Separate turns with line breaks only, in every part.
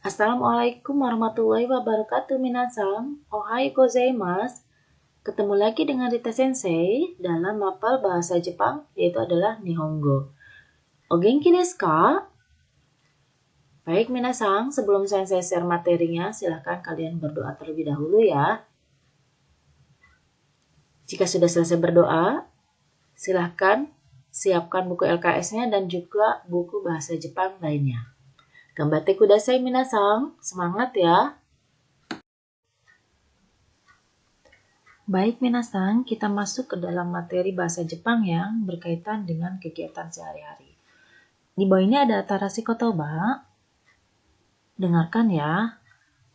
Assalamualaikum warahmatullahi wabarakatuh minasan. Ohai gozaimasu. Ketemu lagi dengan Rita Sensei dalam mapel bahasa Jepang yaitu adalah Nihongo. O genki desu ka? Baik minasan, sebelum saya share materinya, silahkan kalian berdoa terlebih dahulu ya. Jika sudah selesai berdoa, silahkan siapkan buku LKS-nya dan juga buku bahasa Jepang lainnya. Ganbatte kudasai minasan, semangat ya. Baik minasan, kita masuk ke dalam materi bahasa Jepang yang berkaitan dengan kegiatan sehari-hari. Di bawah ini ada Tarashi Kotoba. Dengarkan ya.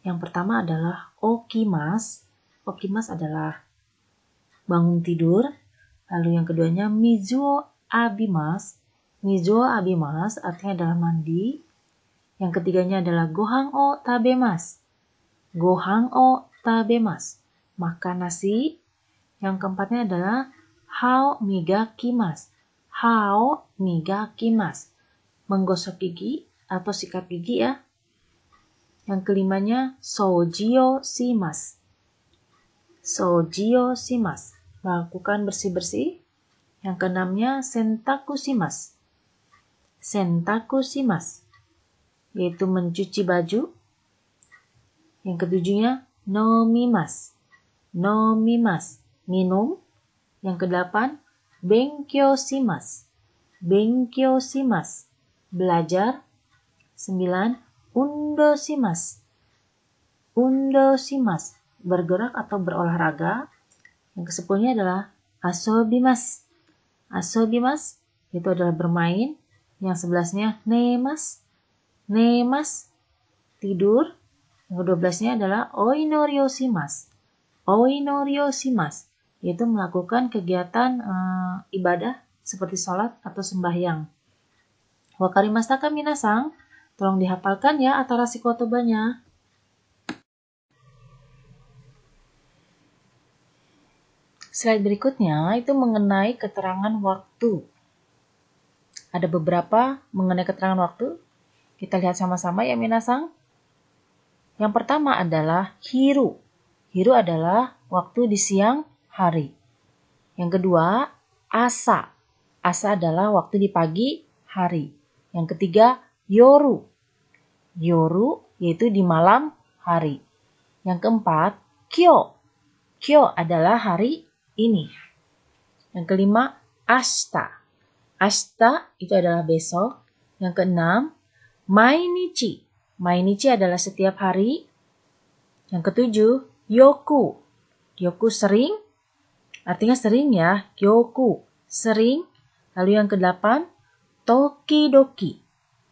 Yang pertama adalah okimasu. Okimasu adalah bangun tidur. Lalu yang keduanya mizu o abimasu. Mizu o abimasu artinya adalah mandi. Yang ketiganya adalah gohan o tabemasu. Gohan o tabemasu. Makan nasi. Yang keempatnya adalah hao migakimasu. Hao migakimasu. Menggosok gigi atau sikat gigi ya. Yang kelimanya soujio shimasu. Soujio shimasu. Melakukan bersih-bersih. Yang keenamnya sentaku shimasu. Sentaku shimasu. Yaitu mencuci baju. Yang ketujuhnya nomimasu. Nomimasu. Minum. Yang kedelapan benkyou shimasu. Benkyou shimasu. Belajar. 9. Undo shimasu. Undo shimasu. Bergerak atau berolahraga. Yang ke-10-nya adalah asobimasu. Asobimasu itu adalah bermain. Yang 11-nya nemasu. Nemasu. Tidur. Yang ke-12-nya adalah oinori o shimasu. Oinori o shimasu. Yaitu melakukan kegiatan ibadah seperti sholat atau sembahyang. Wakarimashita ka minasan? Tolong dihafalkan ya Tarashi Kotobanya. Slide berikutnya itu mengenai keterangan waktu. Ada beberapa mengenai keterangan waktu. Kita lihat sama-sama ya minasan. Yang pertama adalah hiru. Hiru adalah waktu di siang hari. Yang kedua, asa. Asa adalah waktu di pagi hari. Yang ketiga, yoru. Yoru yaitu di malam hari. Yang keempat, kyo. Kyo adalah hari ini. Yang kelima, ashita. Ashita itu adalah besok. Yang keenam, mainichi. Mainichi adalah setiap hari. Yang ketujuh, yoku. Yoku sering. Artinya sering ya. Yoku sering. Lalu yang kedelapan, tokidoki.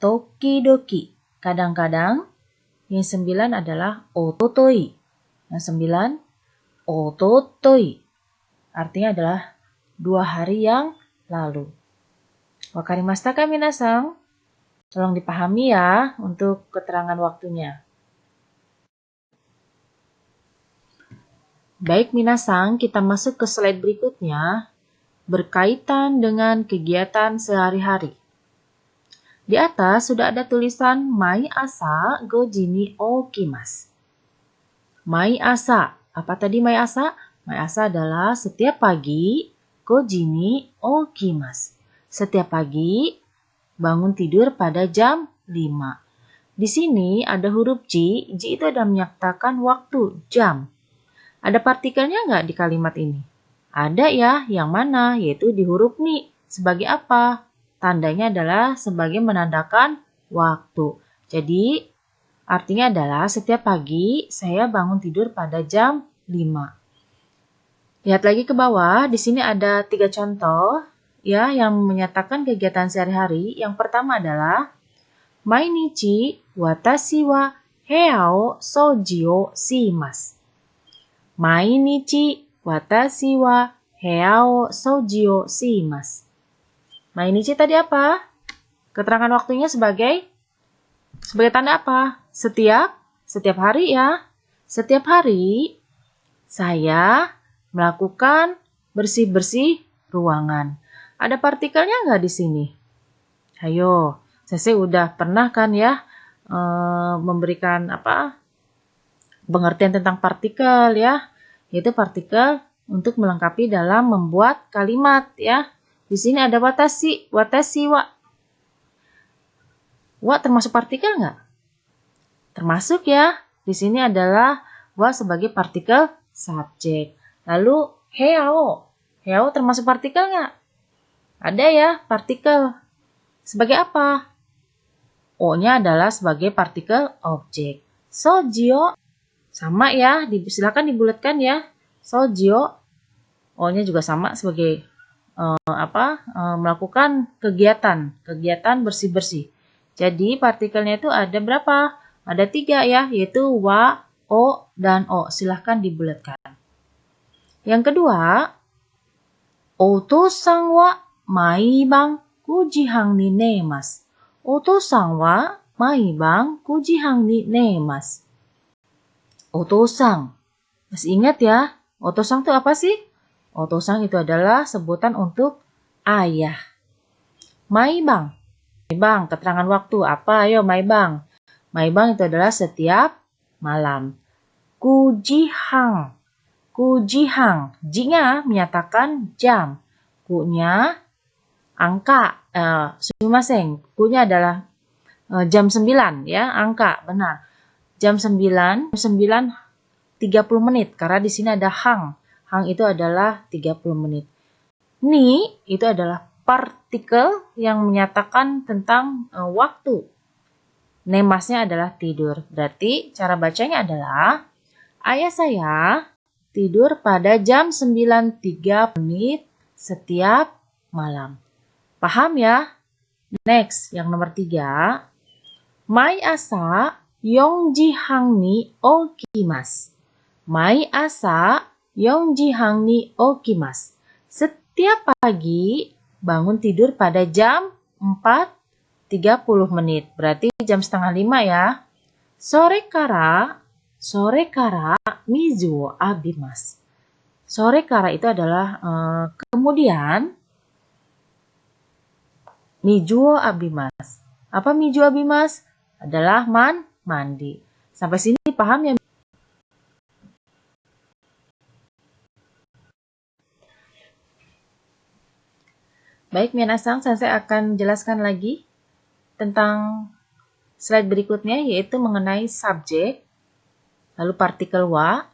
Tokidoki. Kadang-kadang. Yang 9 adalah ototoi. Yang 9, ototoi. Artinya adalah 2 hari yang lalu. Wakarimashita ka minasan? Tolong dipahami ya untuk keterangan waktunya. Baik minasan, kita masuk ke slide berikutnya berkaitan dengan kegiatan sehari-hari. Di atas sudah ada tulisan mai asa goji ni okimasu. Mai asa. Apa tadi mai asa? Mai asa adalah setiap pagi goji ni okimasu. Setiap pagi bangun tidur pada jam 5. Di sini ada huruf J. J itu adalah menyatakan waktu, jam. Ada partikelnya nggak di kalimat ini? Ada ya, yang mana? Yaitu di huruf ni. Sebagai apa? Tandanya adalah sebagai menandakan waktu. Jadi, artinya adalah setiap pagi saya bangun tidur pada jam 5. Lihat lagi ke bawah, di sini ada 3 contoh ya yang menyatakan kegiatan sehari-hari. Yang pertama adalah mainichi watashi wa heya o souji o shimasu. Mainichi watashi wa heya o souji o shimasu. Mainichi tadi apa? Keterangan waktunya sebagai tanda apa? Setiap hari ya. Setiap hari saya melakukan bersih-bersih ruangan. Ada partikelnya nggak di sini? Ayo, saya udah pernah kan ya memberikan pengertian tentang partikel ya, yaitu partikel untuk melengkapi dalam membuat kalimat ya. Di sini ada watashi wa. Wa termasuk partikel nggak? Termasuk ya. Di sini adalah wa sebagai partikel subjek. Lalu heao. Heao termasuk partikel nggak? Ada ya, partikel. Sebagai apa? O-nya adalah sebagai partikel objek. Sojio sama ya, silakan dibulatkan ya. Sojio, O-nya juga sama sebagai melakukan kegiatan bersih-bersih. Jadi partikelnya itu ada berapa? Ada 3 ya, yaitu wa, o, dan o. Silahkan dibulatkan. Yang kedua, otosan wa maiban 9時半に寝ます。お父さんは毎晩9時半に寝ます。Otosang. Masih ingat ya? Otosang itu apa sih? Otosang itu adalah sebutan untuk ayah. Maibang. Maibang, keterangan waktu. Apa? Ayo, maibang. Maibang itu adalah setiap malam. Kujihang. Kujihang. Ji-nya menyatakan jam. Ku-nya angka. Sumimasen. Ku-nya adalah jam 9 ya, angka. Benar. Jam 9, 30 menit. Karena di sini ada hang. Hang itu adalah 30 menit. Ni itu adalah partikel yang menyatakan tentang waktu. Nemasnya adalah tidur. Berarti cara bacanya adalah ayah saya tidur pada jam 9.30 menit setiap malam. Paham ya? Next, yang nomor 3. Mai asa 4時半に起きます。毎朝4時半に起きます。Setiap pagi bangun tidur pada jam 4.30 menit. Berarti jam setengah 5 ya. Sore kara mizu wo abimasu. Sore kara itu adalah kemudian mizu wo abimasu. Apa mizu abimasu? Adalah mandi. Sampai sini paham ya? Baik, minasang, saya akan jelaskan lagi tentang slide berikutnya, yaitu mengenai subjek, lalu partikel wa,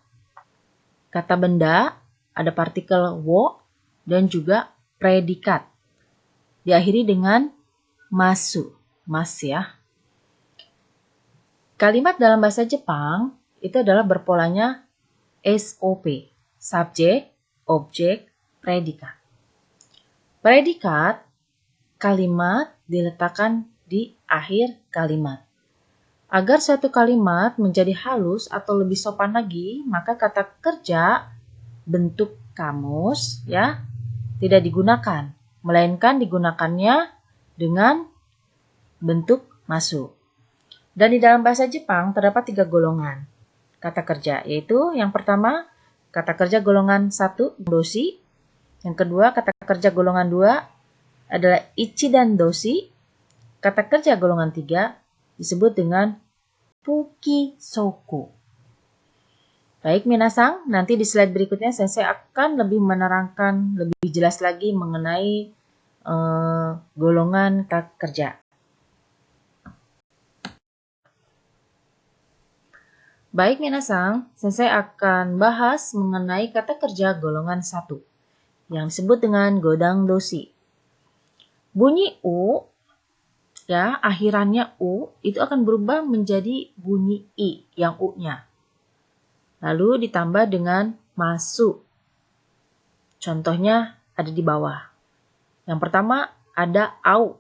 kata benda, ada partikel wo, dan juga predikat. Diakhiri dengan masu, mas ya. Kalimat dalam bahasa Jepang itu adalah berpolanya SOP, subjek, objek, predikat. Predikat, kalimat diletakkan di akhir kalimat. Agar suatu kalimat menjadi halus atau lebih sopan lagi, maka kata kerja bentuk kamus ya tidak digunakan, melainkan digunakannya dengan bentuk masu. Dan di dalam bahasa Jepang terdapat 3 golongan kata kerja, yaitu yang pertama kata kerja golongan 1 doshi, yang kedua kata kerja golongan 2 adalah ichi dan doshi, kata kerja golongan 3 disebut dengan fuki soku. Baik minasang, nanti di slide berikutnya saya akan lebih menerangkan lebih jelas lagi mengenai golongan kata kerja. Baik minasang, saya akan bahas mengenai kata kerja golongan 1 yang disebut dengan godang doshi. Bunyi u ya, akhirannya u itu akan berubah menjadi bunyi i yang u-nya. Lalu ditambah dengan masu. Contohnya ada di bawah. Yang pertama ada au.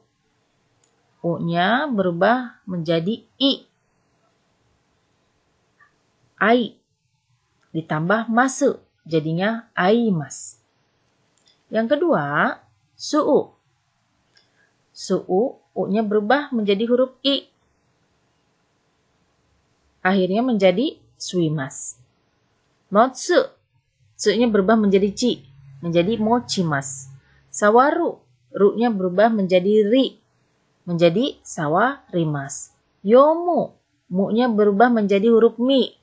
U-nya berubah menjadi i. Ai ditambah masu, jadinya aimas. Yang kedua, su'u. Su'u, u-nya berubah menjadi huruf i. Akhirnya menjadi suimas. Motsu, su-nya berubah menjadi ci, menjadi mochimas. Sawaru, ru-nya berubah menjadi ri, menjadi sawarimas. Yomu, mu-nya berubah menjadi huruf mi.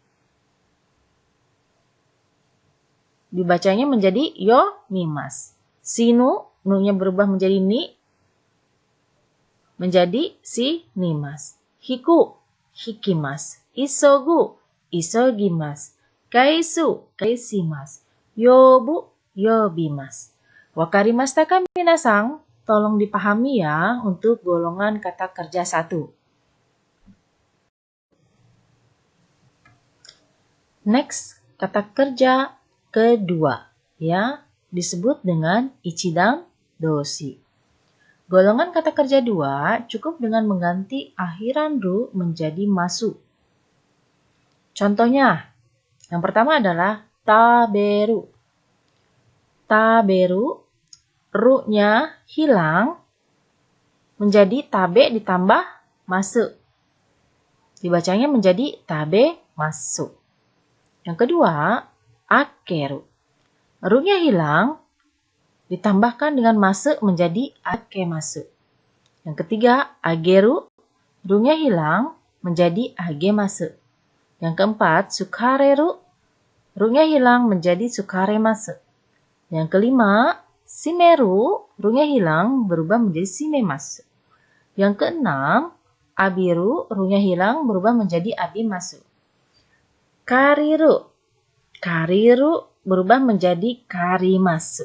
Dibacanya menjadi yomimas. Sinu, nu-nya berubah menjadi ni, menjadi sinimas. Hiku, hikimas. Isogu, isogimas. Kaisu, kaisimas. Yobu, yobimas. Wakarimashita ka minasang? Tolong dipahami ya untuk golongan kata kerja 1. Next, kata kerja kedua, ya, disebut dengan ichidan doshi. Golongan kata kerja 2 cukup dengan mengganti akhiran ru menjadi masu. Contohnya, yang pertama adalah taberu. Taberu, ru-nya hilang menjadi tabe ditambah masu. Dibacanya menjadi tabe masu. Yang kedua, akeru. Ru-nya hilang, ditambahkan dengan masu menjadi akemasu. Yang ketiga, ageru. Ru-nya hilang, menjadi agemasu. Yang keempat, sukareru. Ru-nya hilang, menjadi sukaremasu. Yang kelima, shimeru. Ru-nya hilang, berubah menjadi shimemasu. Yang keenam, abiru. Ru-nya hilang, berubah menjadi abimasu. Kariru. Kariru berubah menjadi karimasu.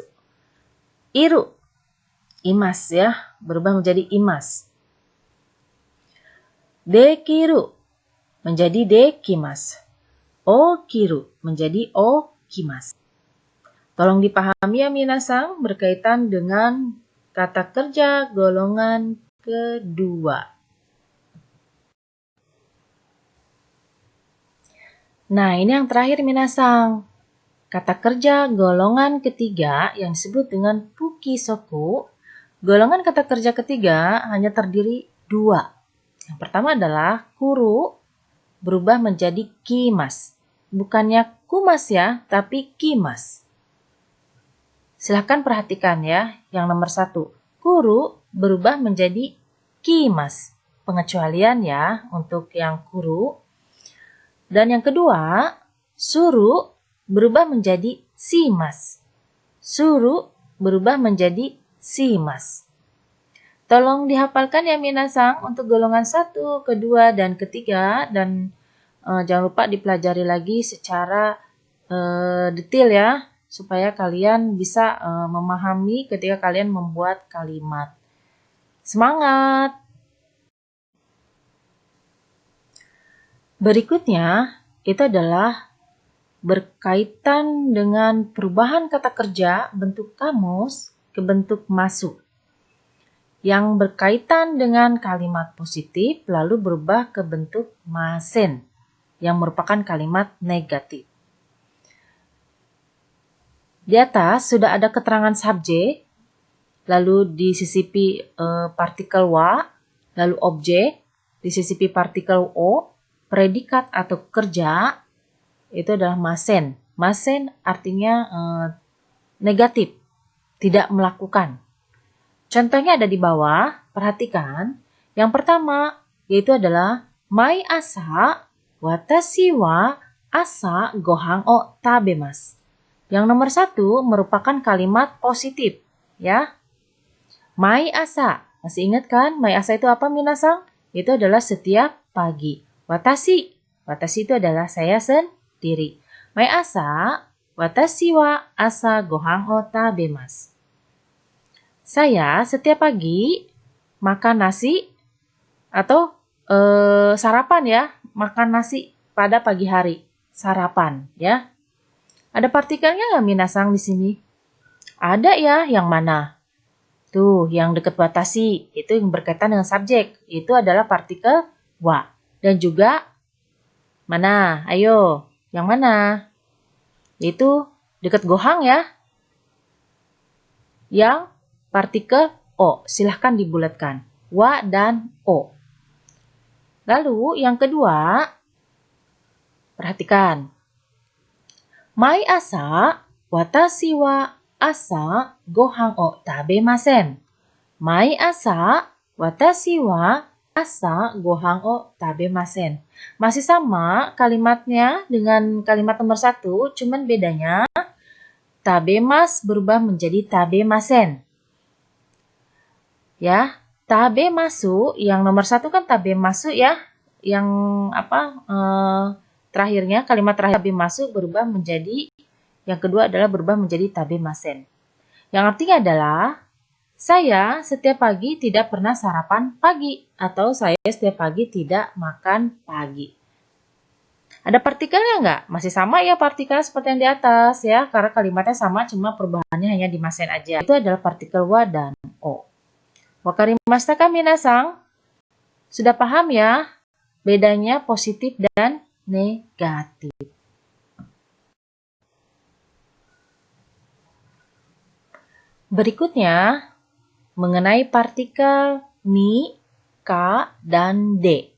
Iru. Imas ya, berubah menjadi imas. Dekiru menjadi dekimas. Okiru menjadi okimas. Tolong dipahami ya minasang berkaitan dengan kata kerja golongan kedua. Nah, ini yang terakhir minasang. Kata kerja golongan ketiga yang disebut dengan pukisoku. Golongan kata kerja ketiga hanya terdiri 2. Yang pertama adalah kuru berubah menjadi kimas. Bukannya kumas ya, tapi kimas. Silahkan perhatikan ya, yang nomor 1. Kuru berubah menjadi kimas. Pengecualian ya untuk yang kuru. Dan yang kedua, suru berubah menjadi simas. Suru berubah menjadi simas. Tolong dihafalkan ya minasang untuk golongan 1, kedua, dan ketiga. Dan jangan lupa dipelajari lagi secara detail ya. Supaya kalian bisa memahami ketika kalian membuat kalimat. Semangat! Berikutnya, itu adalah berkaitan dengan perubahan kata kerja bentuk kamus ke bentuk masu. Yang berkaitan dengan kalimat positif lalu berubah ke bentuk masen, yang merupakan kalimat negatif. Di atas sudah ada keterangan subjek, lalu disisipi partikel wa, lalu objek, disisipi partikel o, predikat atau kerja, itu adalah masen. Masen artinya negatif, tidak melakukan. Contohnya ada di bawah, perhatikan. Yang pertama, yaitu adalah mai asa, watashi wa asa gohan o tabemasu. Yang nomor 1 merupakan kalimat positif, ya. Mai asa, masih ingat kan? Mai asa itu apa minasang? Itu adalah setiap pagi. Watashi, watashi itu adalah saya sendiri. Mai asa, watashi wa asa gohan o tabemasu. Saya setiap pagi makan nasi atau sarapan ya, makan nasi pada pagi hari, sarapan ya. Ada partikelnya nggak minasang di sini? Ada ya, yang mana? Tuh, yang dekat watashi, itu yang berkaitan dengan subjek, itu adalah partikel wa. Dan juga mana? Ayo, yang mana? Itu dekat gohang ya. Yang partikel o, silahkan dibulatkan. Wa dan o. Lalu yang kedua, perhatikan. Mai asa, watashi wa asa gohan o tabemasen. Mai asa, watashi wa asa gohang o tabemasen. Masih sama kalimatnya dengan kalimat nomor 1, cuman bedanya tabemas berubah menjadi tabemasen. Ya, tabemasu yang nomor 1 kan tabemasu ya. Yang terakhirnya kalimat terakhir tabemasu berubah menjadi, yang kedua adalah berubah menjadi tabemasen. Yang artinya adalah saya setiap pagi tidak pernah sarapan pagi, atau saya setiap pagi tidak makan pagi. Ada partikelnya nggak? Masih sama ya partikel seperti yang di atas ya, karena kalimatnya sama, cuma perubahannya hanya di masen aja. Itu adalah partikel wa dan o. Wakarimashita ka minasang? Sudah paham ya bedanya positif dan negatif. Berikutnya, mengenai partikel ni, ka, dan de.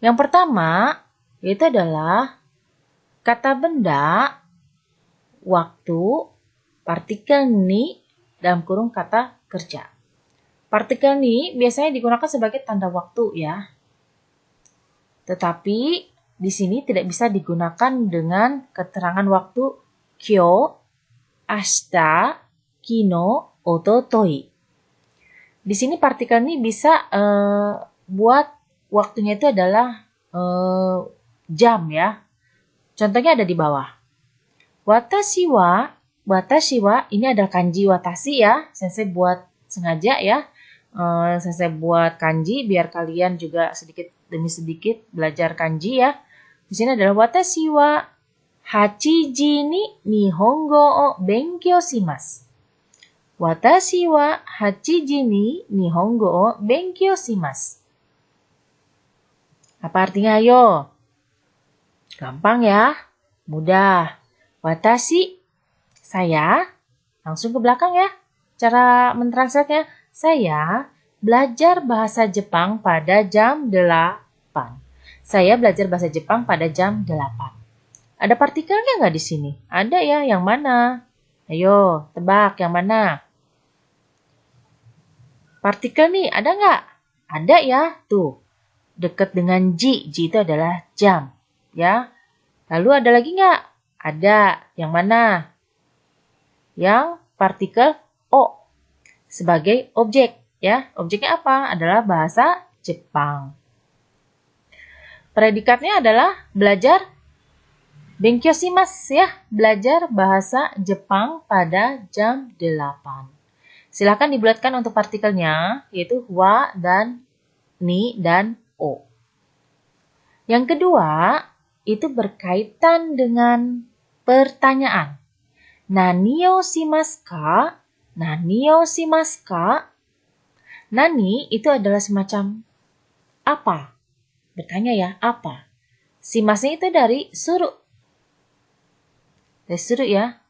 Yang pertama, itu adalah kata benda, waktu, partikel ni, dalam kurung kata kerja. Partikel ni biasanya digunakan sebagai tanda waktu ya. Tetapi di sini tidak bisa digunakan dengan keterangan waktu kyo, ashita, kino, ototoi. Di sini partikel ini bisa buat waktunya itu adalah jam ya. Contohnya ada di bawah. Watashi wa ini adalah kanji watashi ya. Sensei buat sengaja ya. Sensei buat kanji biar kalian juga sedikit demi sedikit belajar kanji ya. Di sini adalah watashi wa 8 時に日本語を勉強します。私は8時に日本語を勉強します。Apa artinya ayo? Gampang ya? Mudah. Watashi, saya, langsung ke belakang ya. Cara mentranslate-nya, saya belajar bahasa Jepang pada jam 8. Saya belajar bahasa Jepang pada jam 8. Ada partikelnya nggak di sini? Ada ya, yang mana? Ayo, tebak yang mana? Partikel nih, ada nggak? Ada ya, tuh. Dekat dengan ji. Ji itu adalah jam. Ya. Lalu ada lagi nggak? Ada. Yang mana? Yang partikel o. Sebagai objek. Ya. Objeknya apa? Adalah bahasa Jepang. Predikatnya adalah belajar benkyoshimasu ya. Belajar bahasa Jepang pada jam 8. Silakan dibulatkan untuk partikelnya, yaitu wa dan ni dan o. Yang kedua, itu berkaitan dengan pertanyaan. Nani o shimasu ka? Nani o shimasu ka? Nani itu adalah semacam apa? Bertanya ya, apa? Shimasu itu dari suru. Dari suru ya,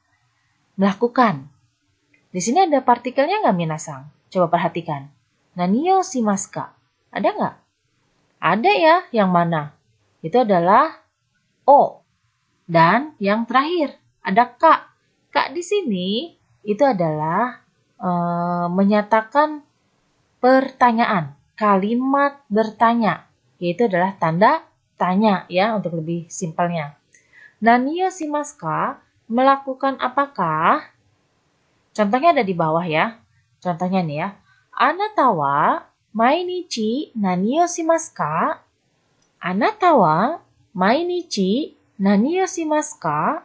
melakukan. Di sini ada partikelnya nggak minasang? Coba perhatikan. Nani o shimasu ka? Ada nggak? Ada ya, yang mana? Itu adalah o. Dan yang terakhir, ada ka. Ka di sini itu adalah menyatakan pertanyaan. Kalimat bertanya. Yaitu adalah tanda tanya ya, untuk lebih simpelnya. Nani o shimasu ka? Melakukan apakah? Contohnya ada di bawah ya. Contohnya nih ya. Anata wa mainichi nani o shimasu ka? Anata wa mainichi nani o shimasu ka?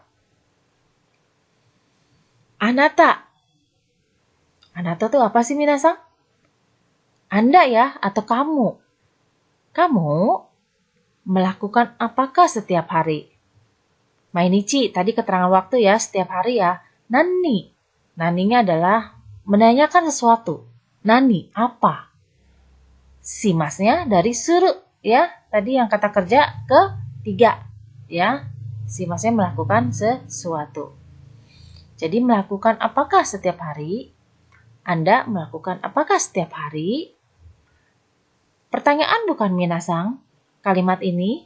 Anata. Anata tuh apa sih minasang? Anda ya, atau kamu. Kamu melakukan apakah setiap hari? Mainichi, tadi keterangan waktu ya, setiap hari ya. Nani. Naninya adalah menanyakan sesuatu. Nani, apa? Shimasnya dari suru ya. Tadi yang kata kerja ketiga ya. Shimasnya melakukan sesuatu. Jadi melakukan apakah setiap hari? Anda melakukan apakah setiap hari? Pertanyaan bukan minasang kalimat ini?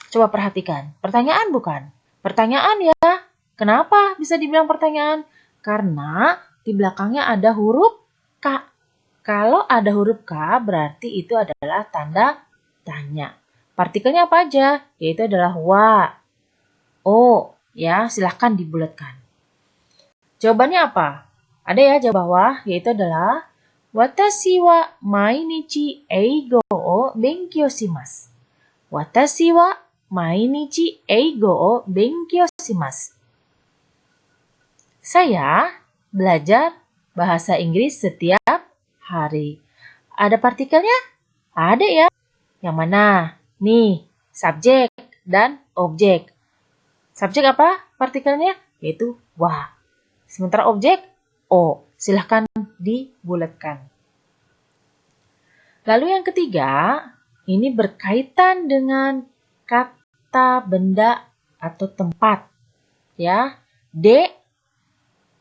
Coba perhatikan. Pertanyaan bukan? Pertanyaan ya. Kenapa bisa dibilang pertanyaan? Karena di belakangnya ada huruf K. Kalau ada huruf K, berarti itu adalah tanda tanya. Partikelnya apa aja? Yaitu adalah wa, o, ya, silahkan dibulatkan. Jawabannya apa? Ada ya jawab bawah, yaitu adalah watashi wa mainichi eigo o benkyou shimasu. Watashi wa mainichi eigo o benkyou shimasu. Saya belajar bahasa Inggris setiap hari. Ada partikelnya? Ada ya. Yang mana? Nih, subjek dan objek. Subjek apa partikelnya? Yaitu wa. Sementara objek, o. Silahkan dibulatkan. Lalu yang ketiga, ini berkaitan dengan kata, benda, atau tempat. Ya, D,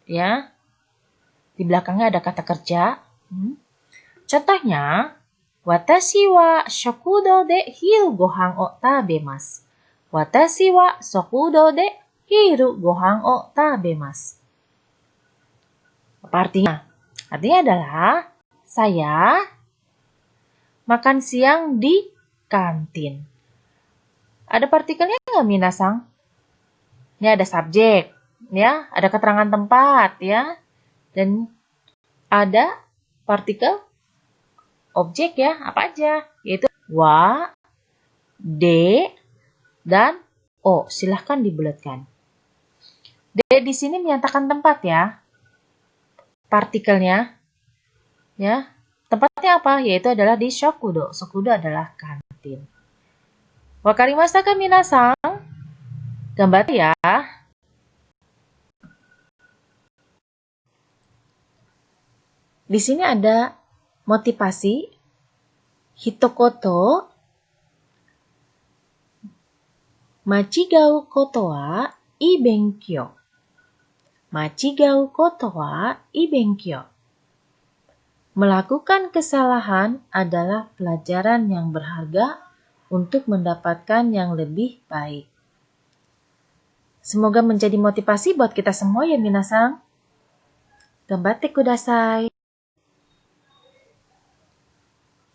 ya. Di belakangnya ada kata kerja. Contohnya, watashi wa shokudo de hiru gohan o tabemasu. Watashi wa shokudo de hiru gohan o tabemasu. Apa artinya? Artinya adalah saya makan siang di kantin. Ada partikelnya nggak, minasang? Ini ada subjek, ya, ada keterangan tempat, ya, dan ada partikel objek, ya, apa aja? Yaitu wa, de, dan o. Silahkan dibulatkan. D di sini menyatakan tempat, ya. Partikelnya, ya. Tempatnya apa? Yaitu adalah di shokudo. Shokudo adalah kantin. Wakarimashita ka minasang? Gambar ya. Di sini ada motivasi hitokoto machigau koto wa ii benkyou. Machigau koto wa ii benkyou. Melakukan kesalahan adalah pelajaran yang berharga untuk mendapatkan yang lebih baik. Semoga menjadi motivasi buat kita semua ya minasang. Ganbatte kudasai.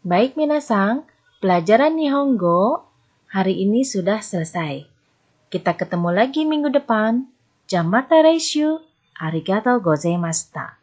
Baik minasang, pelajaran Nihongo hari ini sudah selesai. Kita ketemu lagi minggu depan. Jamata reishu. Arigatou gozaimashita.